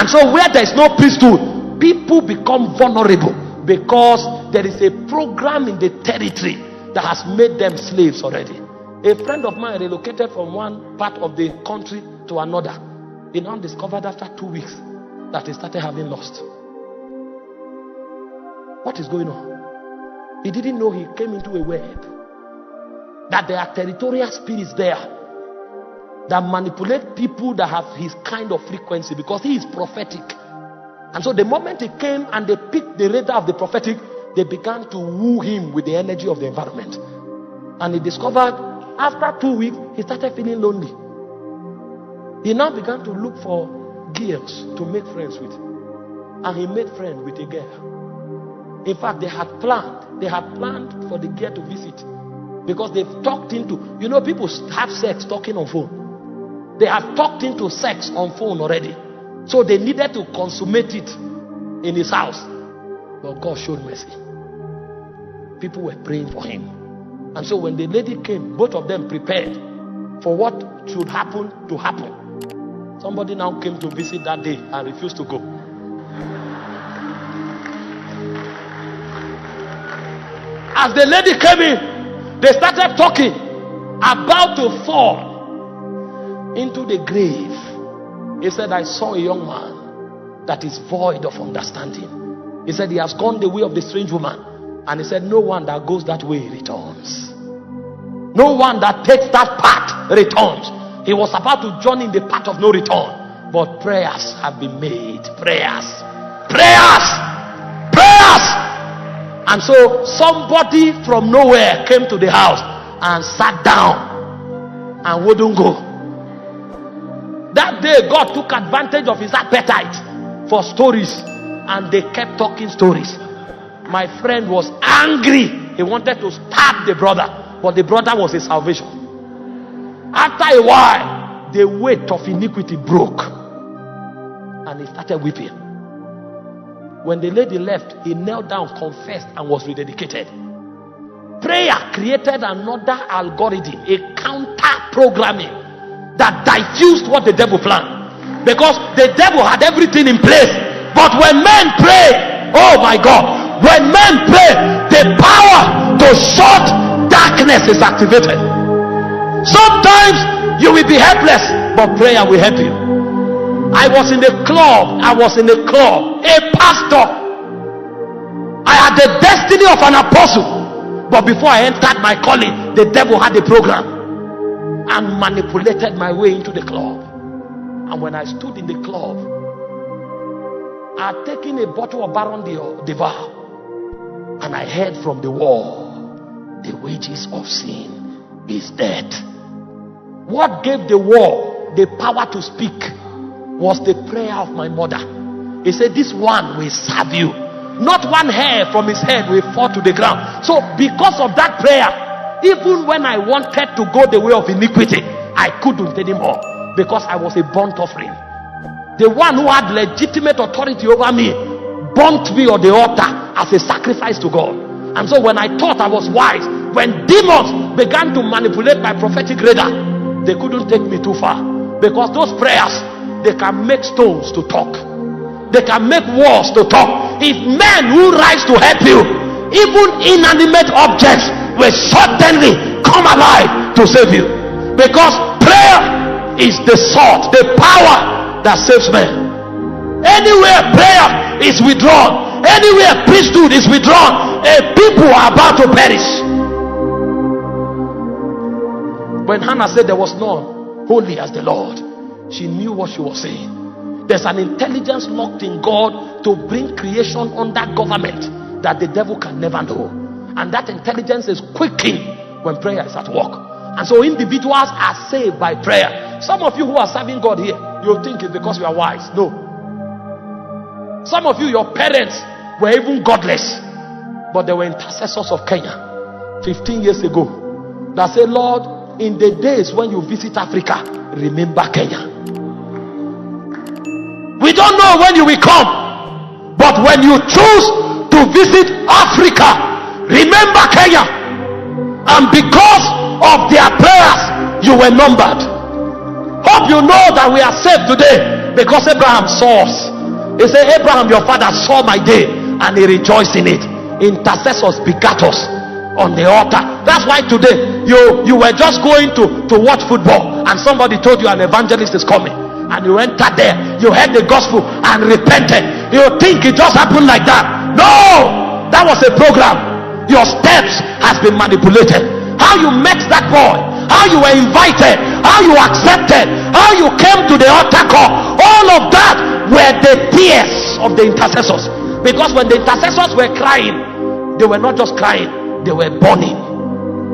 And so where there is no priesthood, people become vulnerable because there is a program in the territory that has made them slaves already. A friend of mine relocated from one part of the country to another. He now discovered after 2 weeks that he started having lust. What is going on? He didn't know he came into a web. That there are territorial spirits there that manipulate people that have his kind of frequency, because he is prophetic. And so the moment he came and they picked the radar of the prophetic, they began to woo him with the energy of the environment. And he discovered after 2 weeks, he started feeling lonely. He now began to look for girls to make friends with. And he made friends with a girl. In fact, they had planned for the girl to visit. Because they've talked into, people have sex talking on phone. They have talked into sex on phone already. So they needed to consummate it in his house. But God showed mercy. People were praying for him. And so when the lady came, both of them prepared for what should happen to happen. Somebody now came to visit that day and refused to go. As the lady came in, they started talking, about to fall into the grave. He said, I saw a young man that is void of understanding. He said, he has gone the way of the strange woman. And he said, no one that goes that way returns. No one that takes that path returns. He was about to join in the path of no return. But prayers have been made. Prayers. And so somebody from nowhere came to the house and sat down and wouldn't go. That day God took advantage of his appetite for stories, and they kept talking stories. My friend was angry. He wanted to stab the brother, but the brother was his salvation. After a while, the weight of iniquity broke and he started weeping. When the lady left, he knelt down, confessed, and was rededicated. Prayer created another algorithm, a counter programming that diffused what the devil planned. Because the devil had everything in place. But when men pray, oh my God, when men pray, the power to shut darkness is activated. Sometimes you will be helpless, but prayer will help you. I was in a club, a pastor. I had the destiny of an apostle, but before I entered my calling, the devil had a program and manipulated my way into the club. And when I stood in the club, I had taken a bottle of Baron Devar, and I heard from the wall, the wages of sin is death. What gave the wall the power to speak was the prayer of my mother. He said, this one will serve you. Not one hair from his head will fall to the ground. So because of that prayer, even when I wanted to go the way of iniquity, I couldn't anymore, because I was a burnt offering. The one who had legitimate authority over me burnt me on the altar as a sacrifice to God. And so when I thought I was wise, when demons began to manipulate my prophetic radar, they couldn't take me too far. Because those prayers, they can make stones to talk. They can make walls to talk. If men who rise to help you, even inanimate objects, will suddenly come alive to save you. Because prayer is the sword, the power that saves men. Anywhere prayer is withdrawn, anywhere priesthood is withdrawn, a people are about to perish. When Hannah said there was none holy as the Lord, she knew what she was saying. There's an intelligence locked in God to bring creation under government that the devil can never know. And that intelligence is quickened when prayer is at work. And so individuals are saved by prayer. Some of you who are serving God here, you think it's because you are wise. No. Some of you, your parents were even godless, but they were intercessors of Kenya 15 years ago that said, Lord, in the days when you visit Africa, remember Kenya. We don't know when you will come, but when you choose to visit Africa, remember Kenya. And because of their prayers, you were numbered. Hope you know that we are saved today because Abraham saw us. He said, Abraham your father saw my day and he rejoiced in it. Intercessors begat us on the altar. That's why today you were just going to watch football and somebody told you an evangelist is coming, and you entered there, you heard the gospel and repented. You think it just happened like that? No, that was a program. Your steps has been manipulated. How you met that boy, how you were invited, how you accepted, how you came to the altar call, all of that were the tears of the intercessors. Because when the intercessors were crying, they were not just crying, they were burning.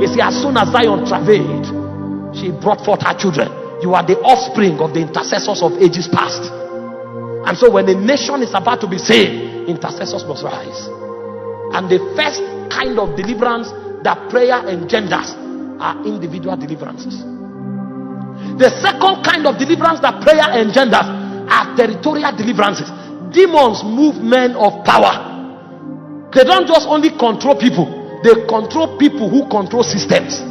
You see, as soon as Zion travailed, she brought forth her children. You are the offspring of the intercessors of ages past. And so when a nation is about to be saved, intercessors must rise. And the first kind of deliverance that prayer engenders are individual deliverances. The second kind of deliverance that prayer engenders are territorial deliverances. Demons move men of power. They don't just only control people, they control people who control systems.